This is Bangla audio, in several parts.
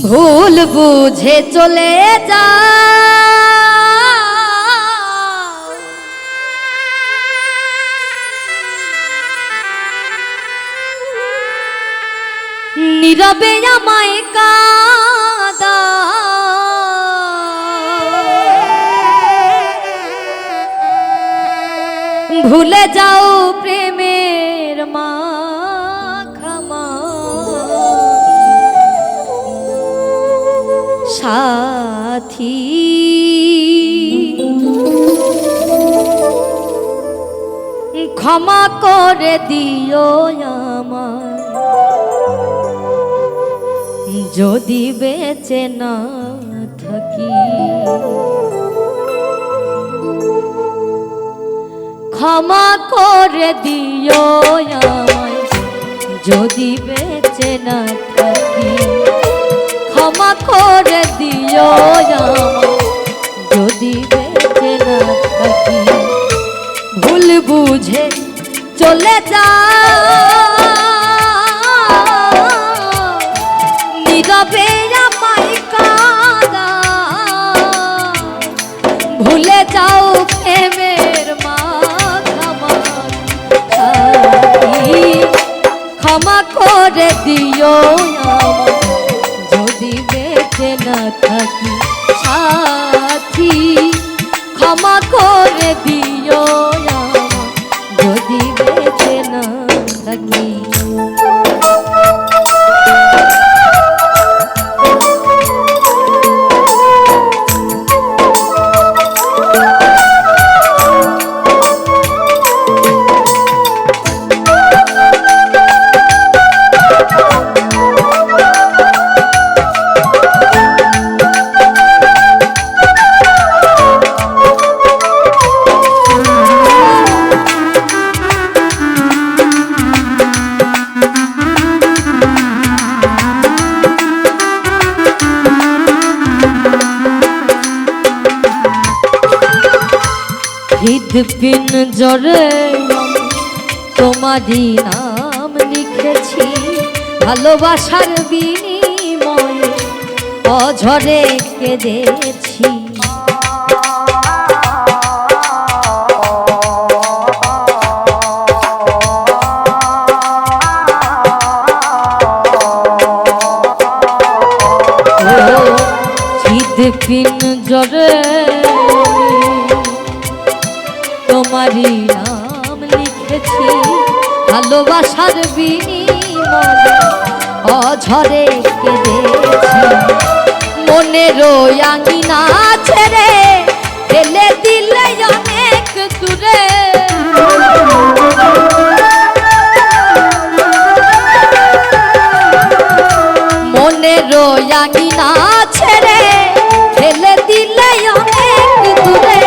ভুল বুঝে চলে যা নীরবে আমায় কাঁদা ভুলে যাও প্রেমের মাখামা সাথী ক্ষমা করে দিও আমায় যদি বেঁচে না থাকি ক্ষমা করে দিও আমায় যদি বেঁচে না থাকি ক্ষমা করে দিও আমায় যদি বেঁচে না থাকি ভুল বুঝে চলে যা নীরবে আমায় কাঁদা ভুলে যাও প্রেমের মাখামা ক্ষমা করে দিও আমায় যদি বেঁচে না থাকি সাথী ক্ষমা করে দিও আমায় যদি বেঁচে না থাকি হৃদপিন জরে তোমারই নাম লিখেছি ভালোবাসার বিনিময়ে অঝরে কেঁদেছি হৃদপিন জরে তোমারই নাম লিখেছি ভালোবাসার বিনিময়ে অঝরে কেঁদেছি মনের আঙিনা ছেড়ে ফেলে দিলে অনেক দূরে মনের আঙিনা ছেড়ে ফেলে দিলে অনেক দূরে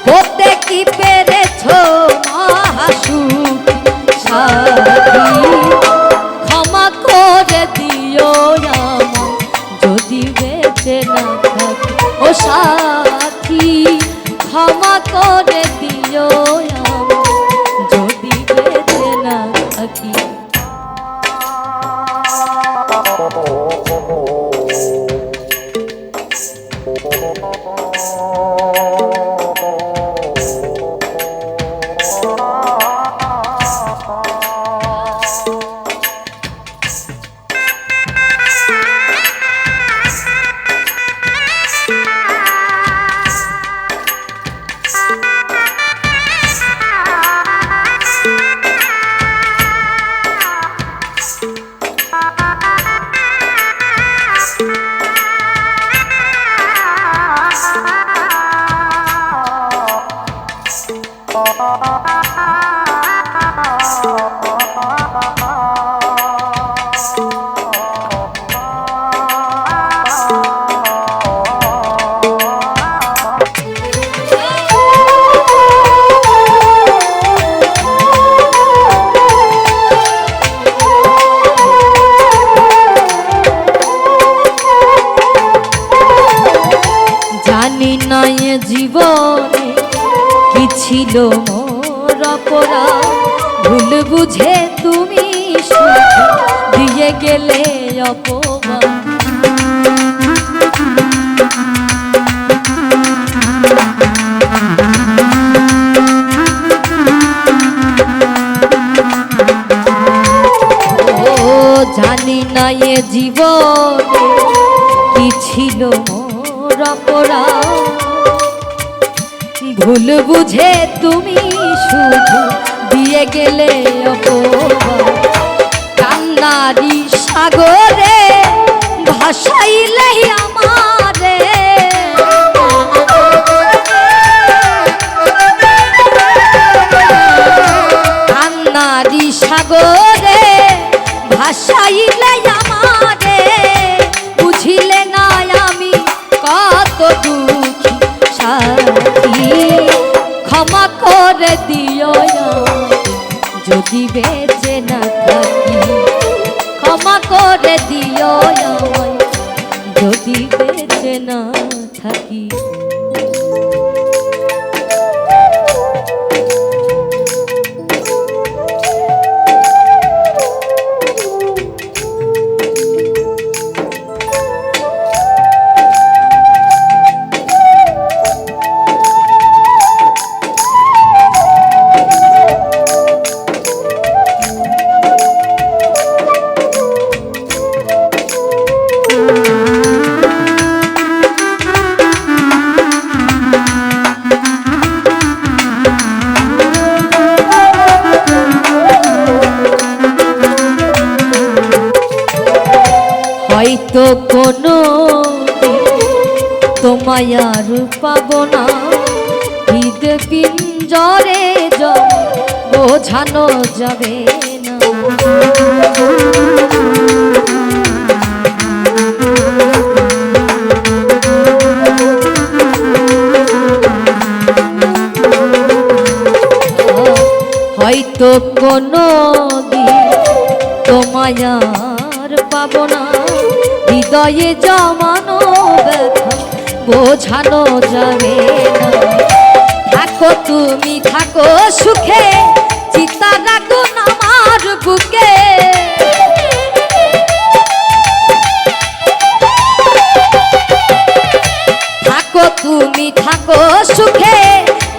হতে কি পেরেছ মহাসুখ সাথী ক্ষমা করে দিও আমায় যদি বেঁচে না থাকি ও সাথী ক্ষমা করে দিও আমায় যদি বেঁচে না থাকি জীবনে কি ছিল মোর অপরাধ ভুল বুঝে তুমি দিয়ে গেলে অপমান এ জীবনে কি ছিল মোর অপরাধ, ভুল বুঝে তুমি শুধু দিয়ে গেলে অপবাদ। কান্নারি সাগরে ভাসাইলে আমারে, কান্নারি সাগরে ভাসাইলে আমারে, বুঝিলে না আমি কত দুঃখী সাথী। ক্ষমা করে দিও যদি বেঁচে না থাকি, ক্ষমা করে দিও যদি বেঁচে না থাকি। হয়তো কোনো তোমায় আর পাবো না, হৃদ পিঞ্জরে বোঝানো যাবে না। হয়তো কোনো দিন তোমায় আর পাবো না, হৃদয়ে জমানো ব্যথা বোঝানো যাবে না। থাকো তুমি থাকো সুখে, চিতা রাখো আমার বুকে। থাকো তুমি থাকো সুখে,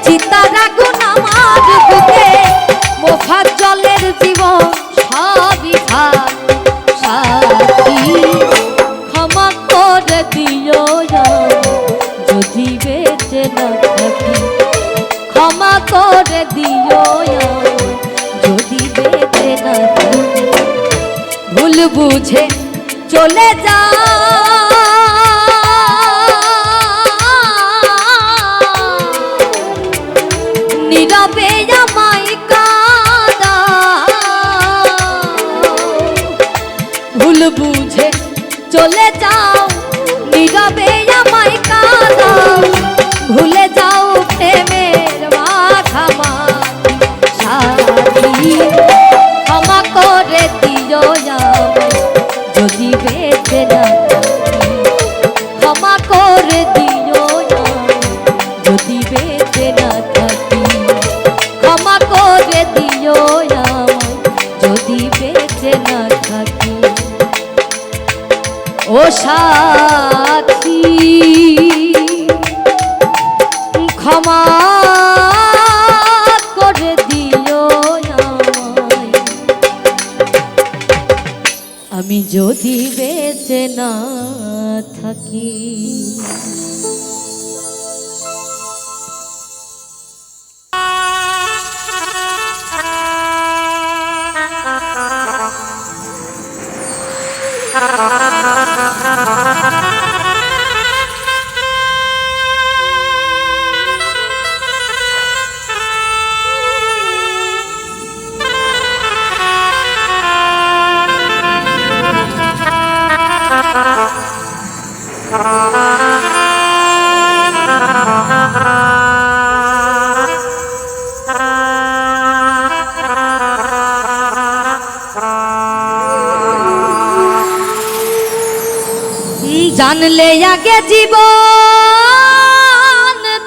চিতা রাখো আমার বুকে। মোফাত জলের জীবন সবই ভাত সাথী। ক্ষমা করে দিও যদি বেঁচে না থাকি, ক্ষমা করে দিও যদি বেঁচে না থাকি। ভুল বুঝে চলে যা নীরবে আমায় কাঁদা, ভুল বুঝে চলে যাও নীরবে আমায় কাঁদাও। ভুলে যাও প্রেমের মাখামাখি সাথী। ক্ষমা করে দিও যদি বেঁচে না থাকি, ক্ষমা করে দিও যদি বেঁচে না থাকি। ক্ষমা করে দিও যদি বেঁচে না থাকি। ও সাথী ক্ষমা করে দিও আমায়, আমি যদি বেঁচে না থাকি। জানলে আগে জীবন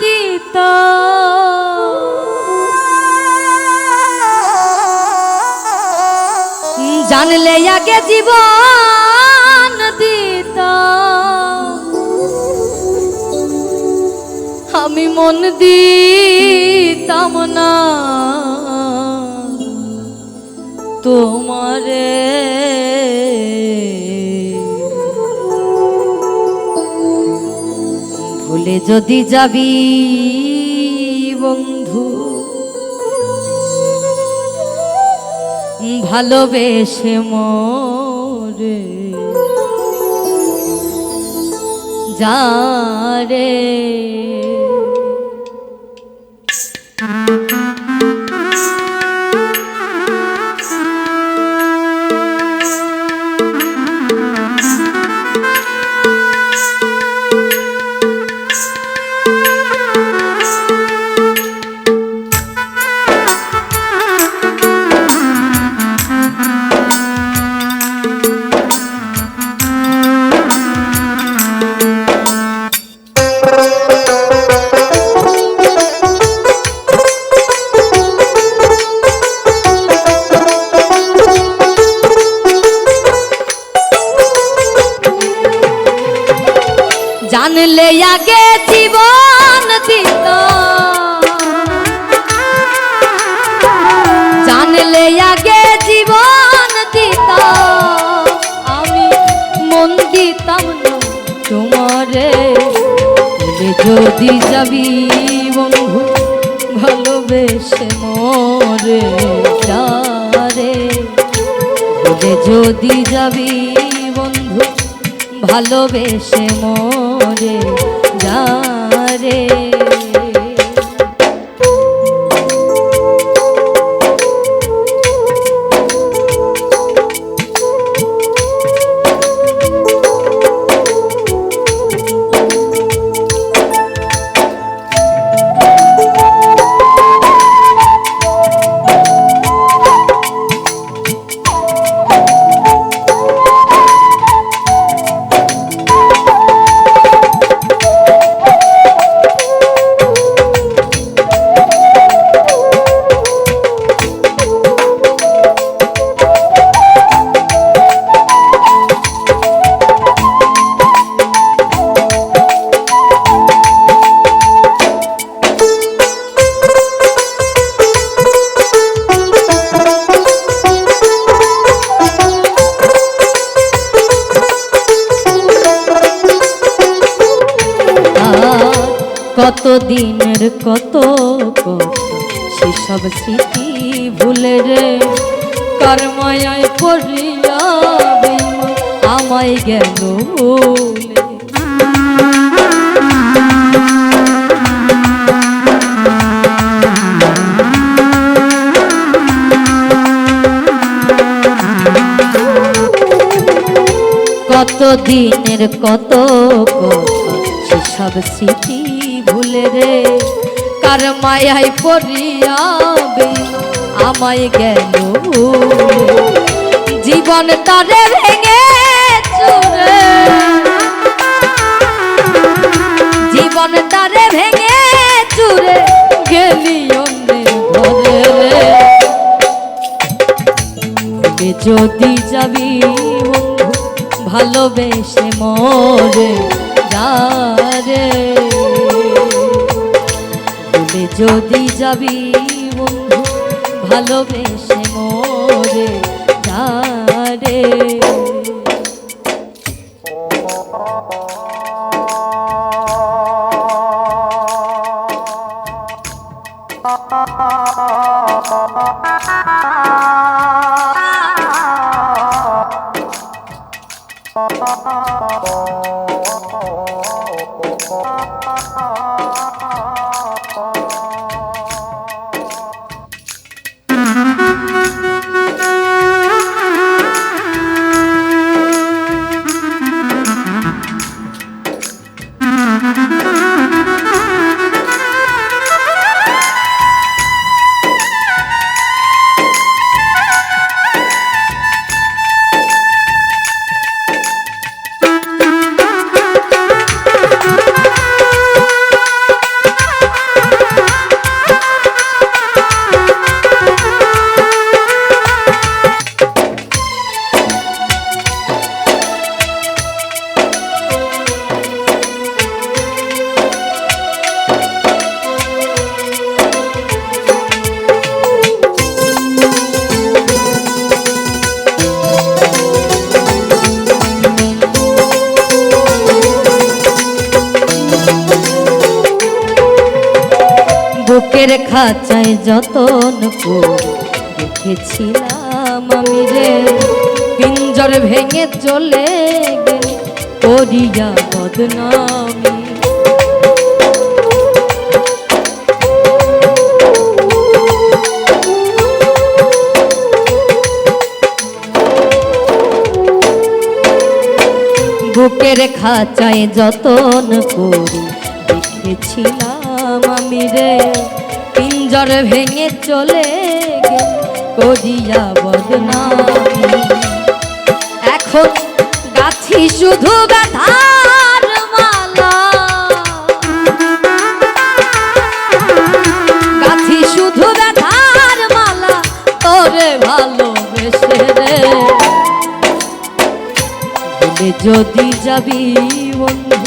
দিত, জানলে আগে জীবন দিত, আমি মন দিতাম না তোমারে। ভুলে যদি যাবি বন্ধু ভালোবেসে মোরে যা রে। জানলে আগে জীবন দিত, জানলে আগে জীবন দিত, আমি মন দিতাম না তোমারে। যদি যাবি বন্ধু ভালোবেসে মোরে যারে, যদি যাবি বন্ধু ভালোবেসে মোরে যা রে। কত দিনের কত কত সেসব স্মৃতি ভুলে রে, কার মায়ায় পড়িয়া আমায় গেল ভুলে। কত দিনের কত কত সেসব স্মৃতি ভুলে রে, কার মায়ায় পড়িয়া আমায় গেল ভুলে। জীবন তারে ভেঙে চুরে, জীবন তারে ভেঙে চুরে গেলি অন্যের ঘরে। যদি যাবি বন্ধু ভালোবেসে মোরে যা রে, যদি যাবি বন্ধু ভালোবেসে মোরে যা রে। বুকের খাঁচায় যতন করে রেখেছিলাম আমি রে, পিঞ্জর ভেঙে চলে গেলি করিয়া বদনামি। বুকের খাঁচায় যতন করে রেখেছিলাম আমি রে, পিঞ্জর ভেঙে চলে গেল করিয়া বদনামি। এখন গাছি শুধু ব্যথার মালা, গাছি শুধু ব্যথার মালা তোরে ভালোবেসে রে। ভুলে যদি যাবি বন্ধু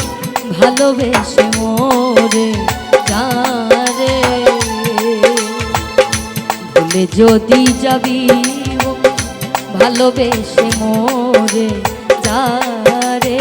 ভালোবেসে মোরে যারে, ভুলে যদি যাবি ভালোবেসে মোরে যারে।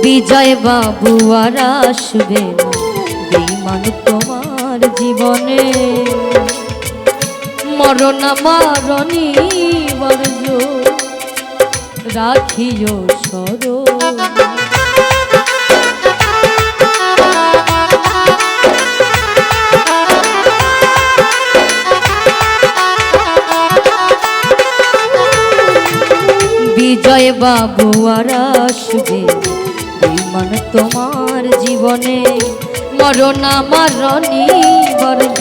বিজয় বাবু আর আসবে না বেঈমান তোমার জীবনে, মরণ মারণী বর্জ রাখিও স্মরণ। বিজয় বাবু আর আসবে বেঈমান তোমার জীবনে, মরণ মারণী বর্জ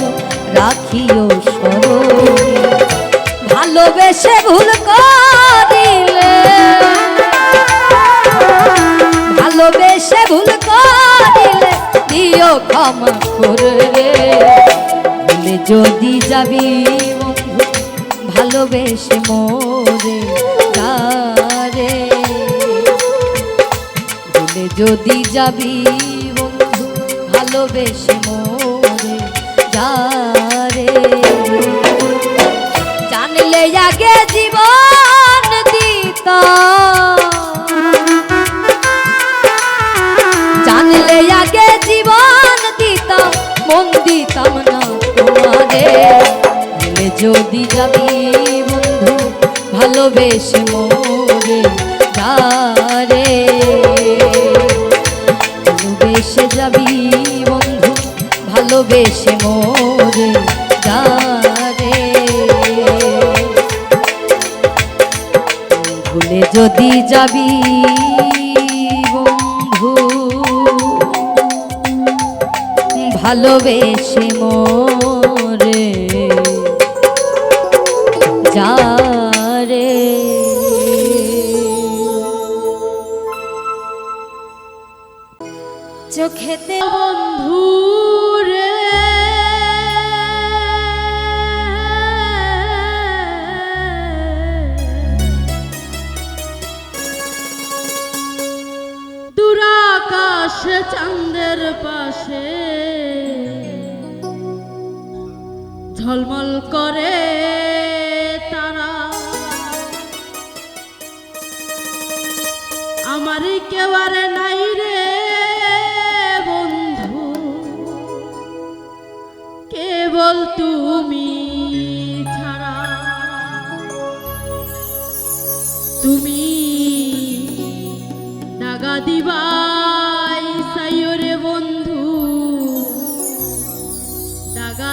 রাখিও স্মরণে। ভালোবেসে ভুল করিলে, ভালোবেসে ভুল করিলে দিও ক্ষমা করে রে। ভুলে যদি যাবি বন্ধু ভালোবেসে মোরে যারে, ভুলে যদি যাবি বন্ধু ভালোবেসে মোরে যারে। জানলে আগে জীবন দিতাম, জানলে আগে জীবন দিতাম মন দিতাম না তোমারে। ভুলে যদি যাবি বন্ধু ভালোবেসে মোরে যারে, ভালোবেসে যাবি বন্ধু ভালোবেসে মোরে যারে। ভুলে যদি যাবি বন্ধু ভালোবেসে মোরে যারে। চোখেতে বন্ধু রে দুরাকাশ চাঁদের পাশে ঝলমল করে তারা, আমারই কেউ আর নাই রে বন্ধু, কেবল তুমি ছাড়া। তুমি দাগা দিবাই সাইও রে বন্ধু, দাগা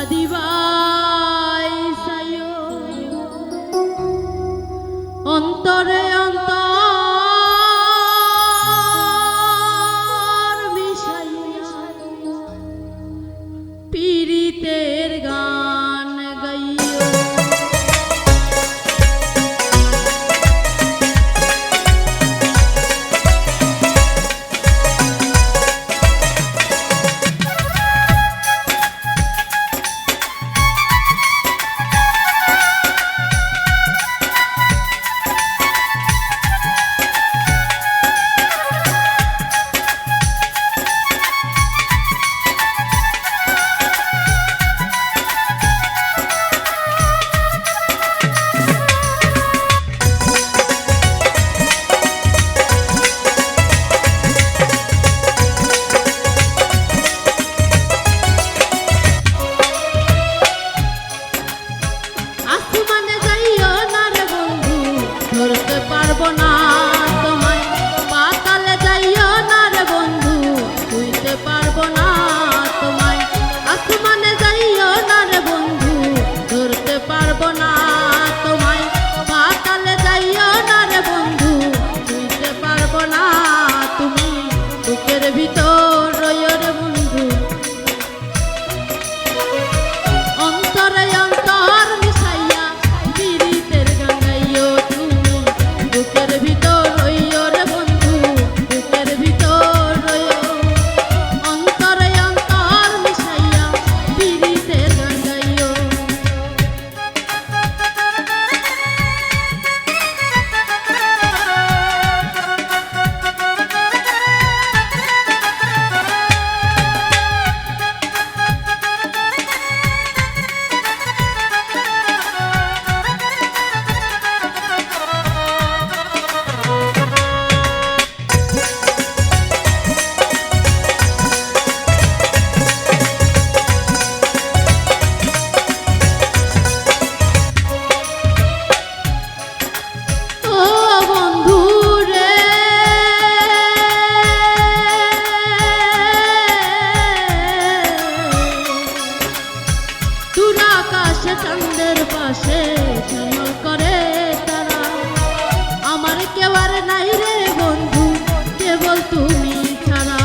তুমি ছাড়া।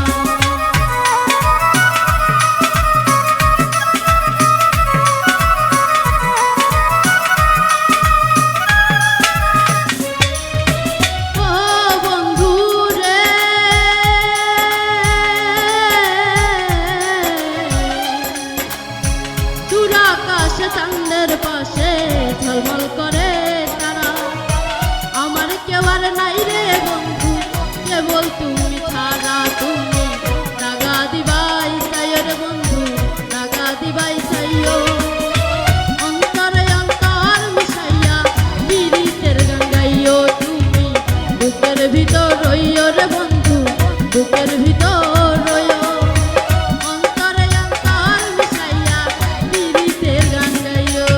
ও বন্ধু রে, দূর আকাশে চাঁদের পাশে ঝলমল করে তারা, আমার কেউ আর নাই রে বন্ধু, কেবল তুমি ছাড়া। তুমি দাগা দিবাই চাইও রে বন্ধু, দাগা দিবাই চাইও। অন্তরে অন্তর মিশাইয়া পীড়িতের গান গাইও, তুমি বুকের ভিতর রইও রে বন্ধু, বুকের ভিতর রইও। অন্তরে অন্তর মিশাইয়া পীড়িতের গান গাইও।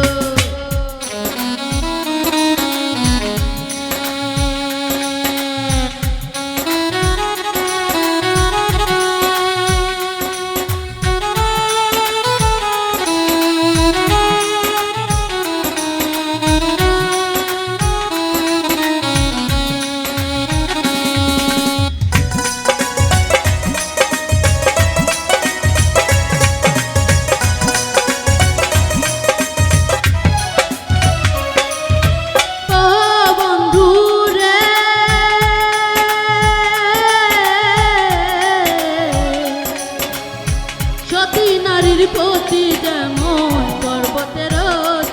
সতী নারীর প্রতি যেমন পর্বতের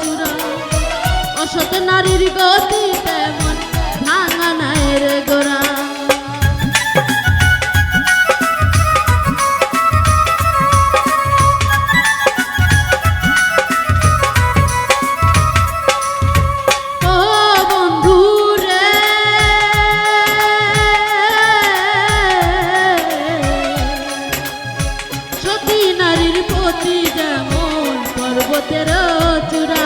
চূড়া, অসৎ নারীর গতি তেমন ভাঙা নায়ের গোড়া। ও বন্ধু রে, সতী নারীর প্রতি যেমন পর্বতের চূড়া,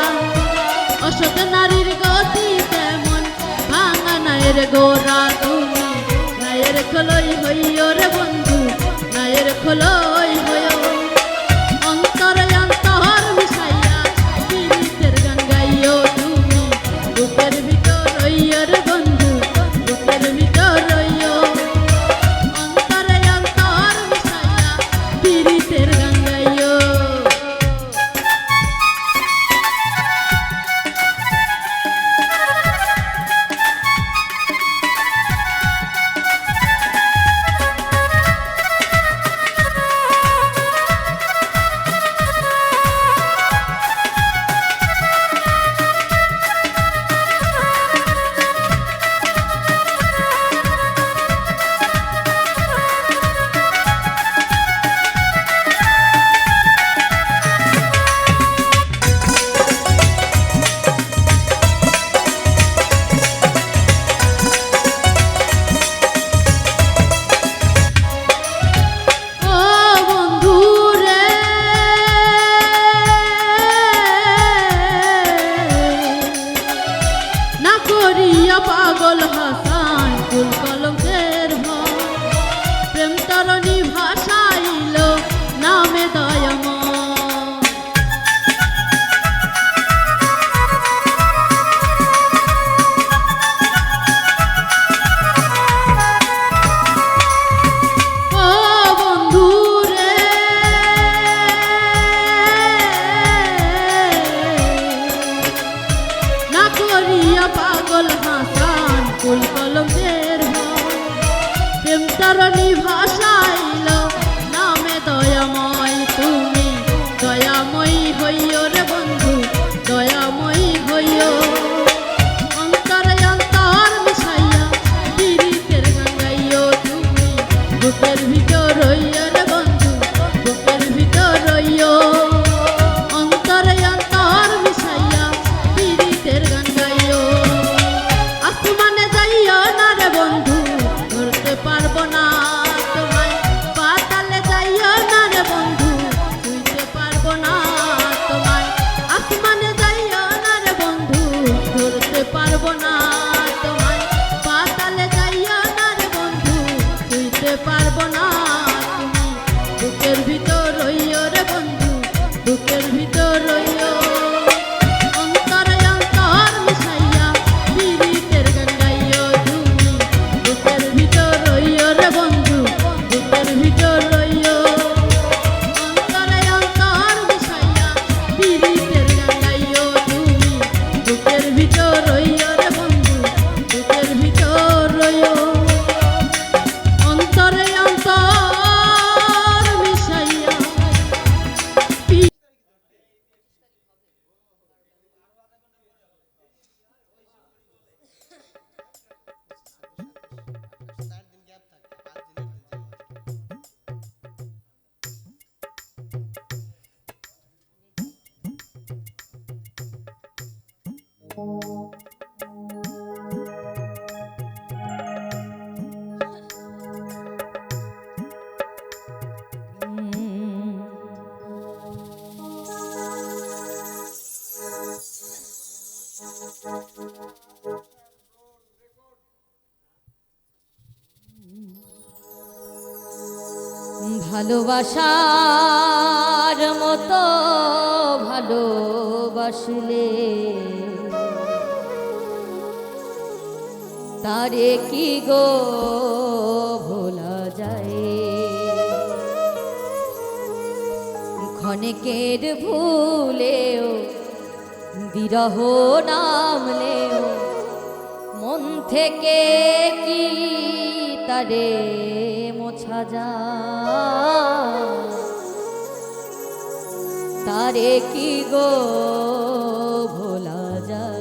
অসৎ নারীর গতি তেমন ভাঙা নায়ের গোড়া। তুমি নায়ের খোলই হইও রে বন্ধু, নায়ের খোলই হইও। অন্তরে অন্তর মিশাইয়া পীড়িতের গান গাইও, তুমি বুকের ভিতর রইও রে বন্ধু, বুকের ভিতর রইও। অন্তরে অন্তর মিশাইয়া পীড়িতের গান গাইও। পাগল হাসান ফুল কলমের ভয়, প্রেম তরণী ভাসাইল নামে দয়াময়। ও বন্ধু রে, না করিয়া পাগল হাসান ফুল কলমের ভয়, প্রেম তরণী ভাসাইল নামে দয়াময়। তুমি দয়াময়ী হইও রে বন্ধু, দয়াময়ী হইও। অন্তরে অন্তর মিশাইয়া পীড়িতের গান গাইও, তুমি বুকের ভিতর রইও রে বন্ধু, বুকের ভিতর রইও। অন্তরে অন্তর মিশাইয়া পীড়িতের গান গাইও। আসমানে যাইও না রে বন্ধু, ধরতে পারবো না তোমায়। পাতালে যাইও না রে বন্ধু, ছুঁইতে পারবো না তোমায়। আসমানে যাইও না রে বন্ধু, ধরতে পারবো না তোমায়। পাতালে যাইও না রে বন্ধু, ছুঁইতে পারবো না তুমি। বুকের ভিতর রইও রে বন্ধু, বুকের ভিতর রইও। অন্তরে অন্তর মিশাইয়া পীড়িতের গান গাইও, তুমি বুকের ভিতর রইও রে বন্ধু। ভালোবাসার মতো ভালোবাসলে তারে কি গো ভোলা যায়। ক্ষণিকের ভুলেও বিরহ নামলেও মন থেকে কি তারে মোছা যায়। তারে কি গো ভোলা যায়।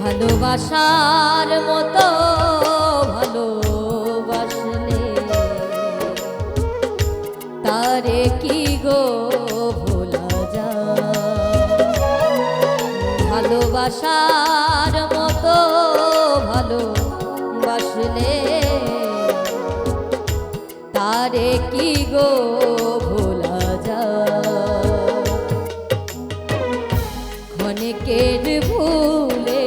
ভালোবাসার মতো ভালোবাসলে তারে কি গো ভোলা যায়। ভালোবাসার মতো ভালোবাসলে তারে কি গো ভোলা যায়। ক্ষণিকের ভুলে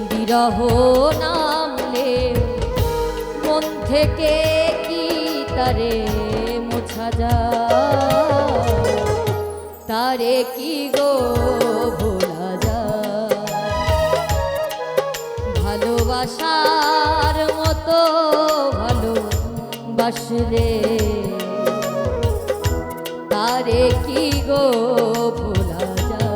বিরহ নামলে মন থেকে কি তারে মোছা যায়। তারে কি গো ভোলা যায়। ভালোবাসার মতো ভালোবাসলে তারে কি গো ভোলা যায়।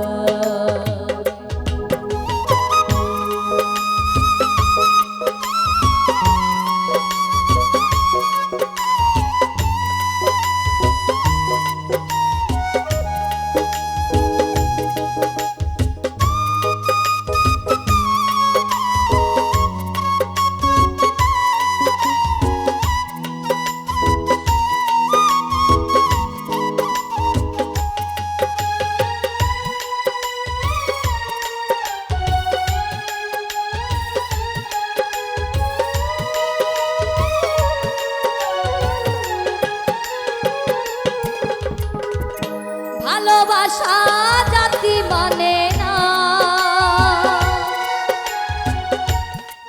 ভালোবাসা জাতি মানে না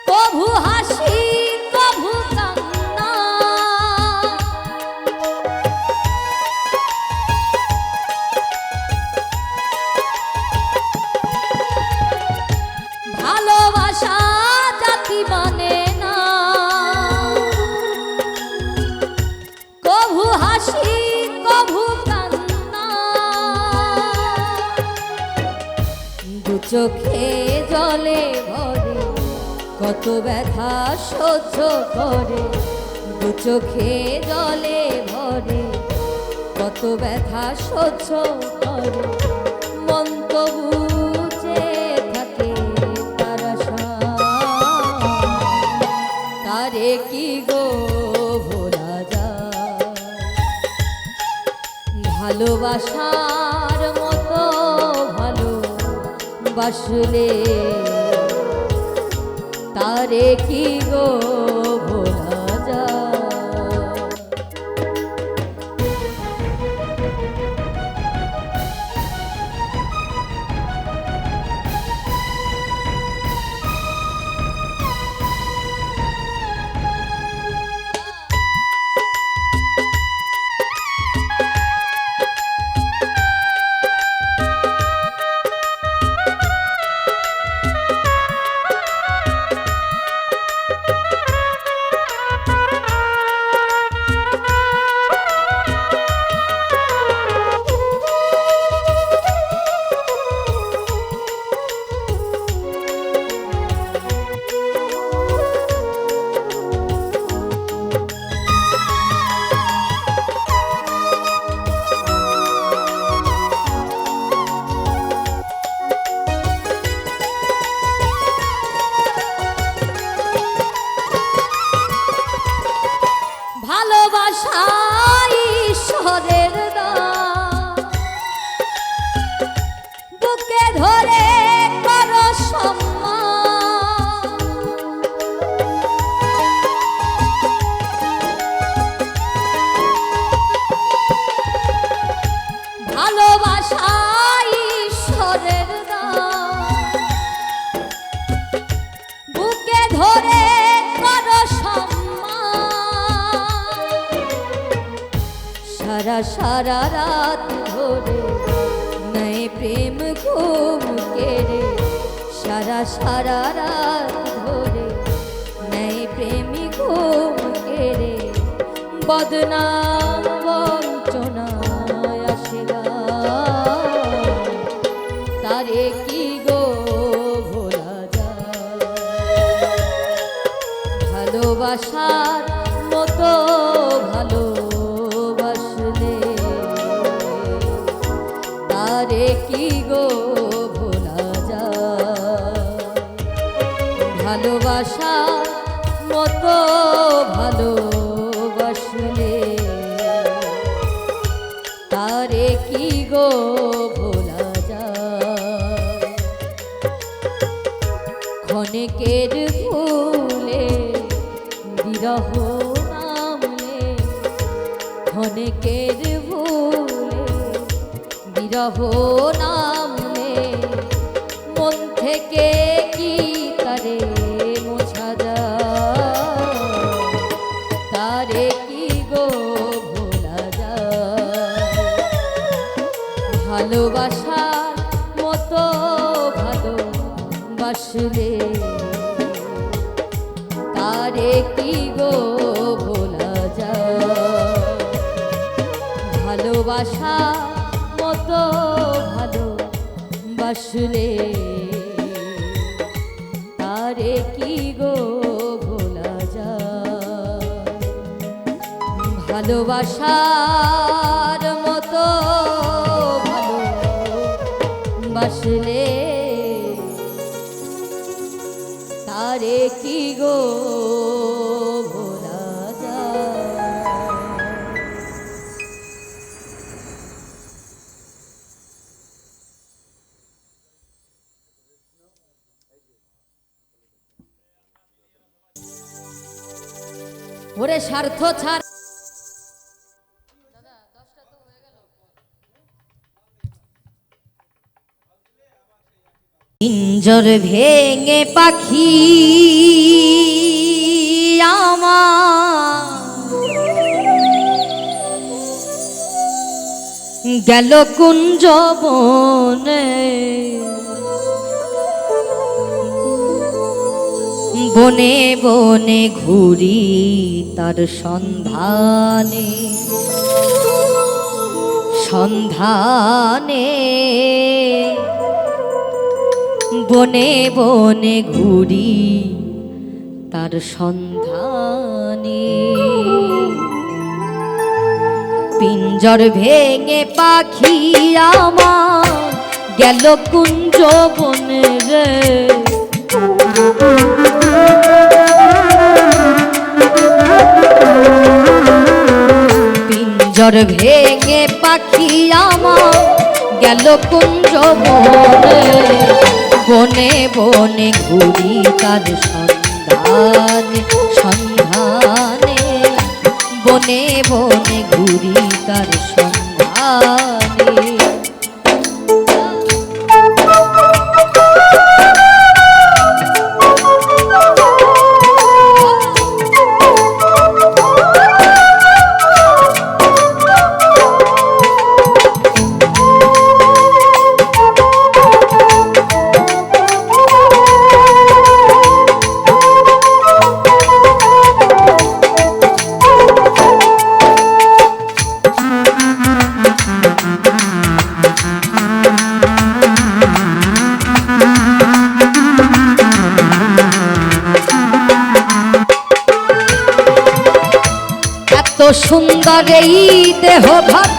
কভু হাসি কভু কান্না। ভালোবাসা জাতি মানে না কভু হাসি কভু কান্না। দু চোখে জলে ভরে কত ব্যথা সহ্য করে। দু চোখে জলে ভরে কত ব্যথা সহ্য করে। মন তো বুঝে থাকে তার আশা। তারে কি গো ভোলা যায়। ভালোবাসার মতো ভালোবাসলে তারে কি গো ভোলা যায়। ভালোবাসা ঈশ্বরের দান, বুকে ধরে করো সম্মান। ভালোবাসা ঈশ্বরের দান, বুকে ধরে করো সম্মান। সারা সারা রাত ধরে নয় প্রেম ঘুম কেড়ে, সারা সারা রাত ধরে নয় প্রেমী ঘুম কেড়ে, বদনাম বঞ্চনায় আসিলা তারে কি গো ভোলা যায়। ভালোবাসার মতো ভালোবাসলে তারে কি গো ভোলা যায়। ভালোবাসার মতো ভালোবাসলে তারে কি গো ভোলা যায়। ক্ষণেকের ভুলে বিরহ নামলে, ক্ষণেকের ভুলে বিরহ নামলে, মন থেকে কি তারে মোছা যায়। তারে কি গো ভোলা যায়। ভালোবাসার মতো ভালোবাসলে তারে কি গো ভোলা যায়। ভালোবাসার মতো ভালোবাসলে তারে কি গো ভোলা যায়। ভালোবাসার মতো ভালোবাসলে তারে কি গো ভোলা যায়। ওরে স্বার্থ ছাড় পিঞ্জর ভেঙে পাখি আমার গেল কুঞ্জ বনে, বনে বনে ঘুরি তার সন্ধানে, সন্ধানে বনে বনে ঘুরি তার সন্ধানে। পিঞ্জর ভেঙে পাখি আমার গেল কুঞ্জ বনে রে, পিঞ্জর ভেঙে পাখি আমার গেল কুঞ্জ বনে, বনে বনে ঘুরি তার সন্ধানে, সন্ধানে বনে বনে ঘুরি তার সন্ধানে। সুন্দর এই দেহ ভাত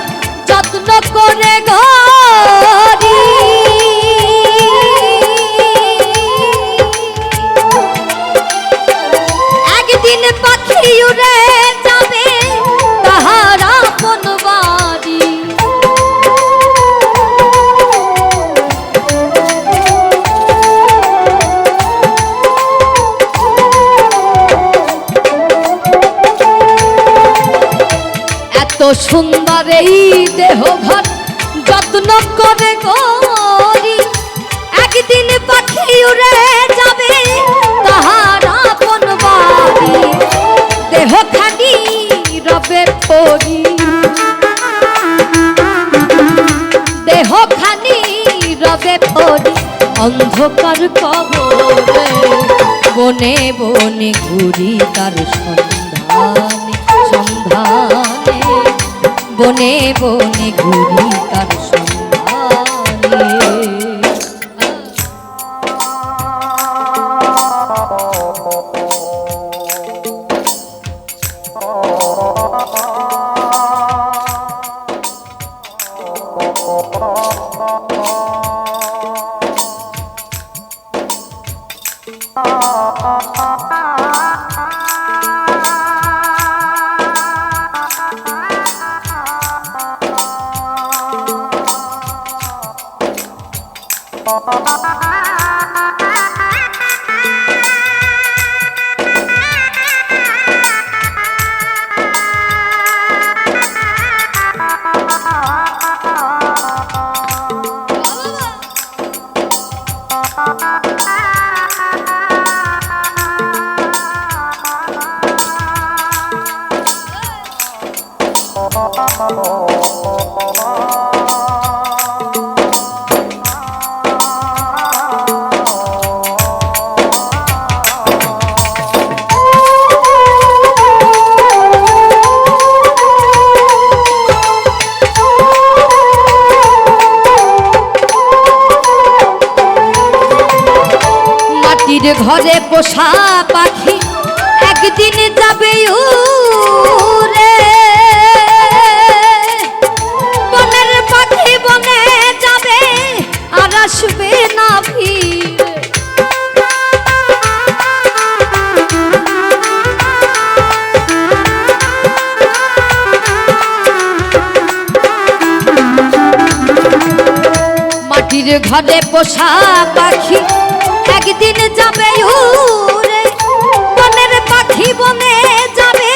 যত্ন করে গড়ি, একদিন পাখি উড়ে যাবে সুন্দর এই দেহ ঘর যত্ন করে করি, একদিন পাখি উড়ে যাবে তাহার আপন বাড়ি, দেহখানি রবে পরি, দেহখানি রবে পরি অন্ধকার কবরে, বনে বনে ঘুরি তার সন্ধানে সন্ধানে, বনে বনে ঘুরি তার সন্ধানে। ঘরে পোষা পাখি একদিন যাবে উড়ে, বনের পাখি বনে যাবে আর আসবে না ফিরে, মাটির ঘরে পোষা পাখি একদিন যাবে উড়ে, বনের পাখি বনে যাবে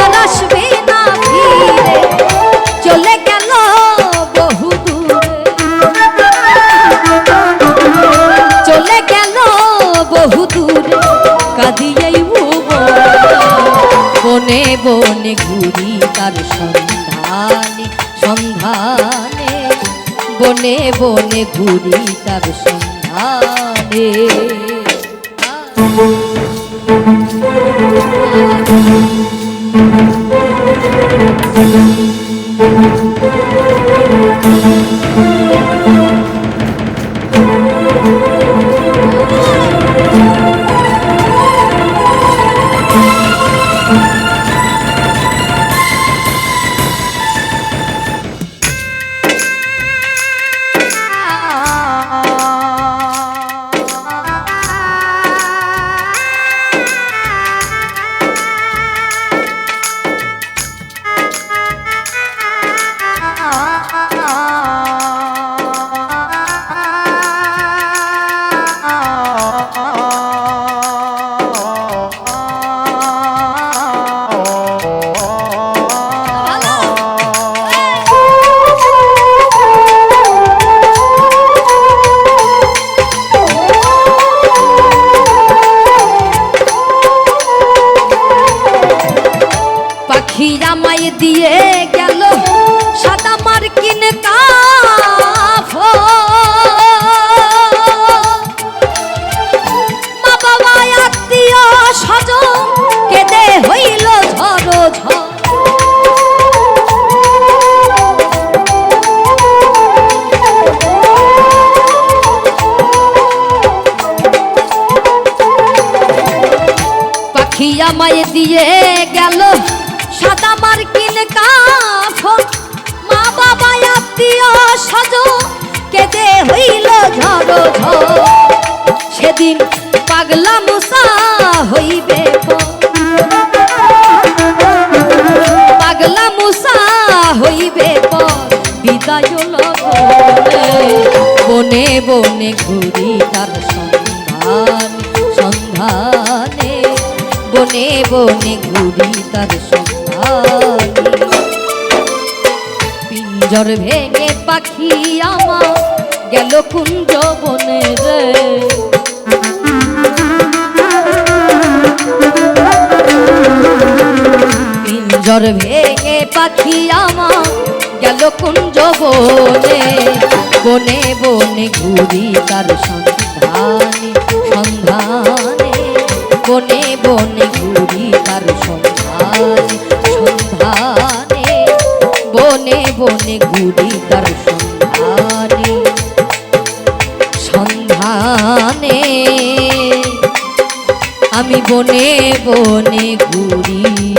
আর আসবে না ফিরে, চলে গেল বহু দূরে, চলে গেল বহু দূরে, কাঁদিয়াই বনে বনে ঘুরি তার সন্ধানে সন্ধানে, বনে বনে ঘুরি তার সন্ধানে। আমায় দিয়ে গেল সাদা মার্কিন মা বাবা আত্মীয় স্বজন কেঁদে হইল ঝড়ো ঝড়, পাখি আমায় দিয়ে গেল সাদা মার্কিন কাফন, মা বাবা আত্মীয় স্বজন কেঁদে হইল ঝড়ো ঝড়, সেদিন পাগলা মুসা হইবে পাগলা মুসা হইবে বিদায় বনে বনে ঘুরি তার সন্ধান সন্ধানে, বনে বনে ঘুরি তার সন্ধানে। পিঞ্জর ভেঙে পাখি আমার গেল কুঞ্জ বনে রে। পিঞ্জর ভেঙে পাখি আমার গেল কুঞ্জ বনে, বনে বনে ঘুরি তার সন্ধানে সন্ধানে, বনে বনে ঘুরি তার সন্ধানে সন্ধানে, বনে বনে ঘুরি তার সন্ধানে সন্ধানে, আমি বনে বনে ঘুরি।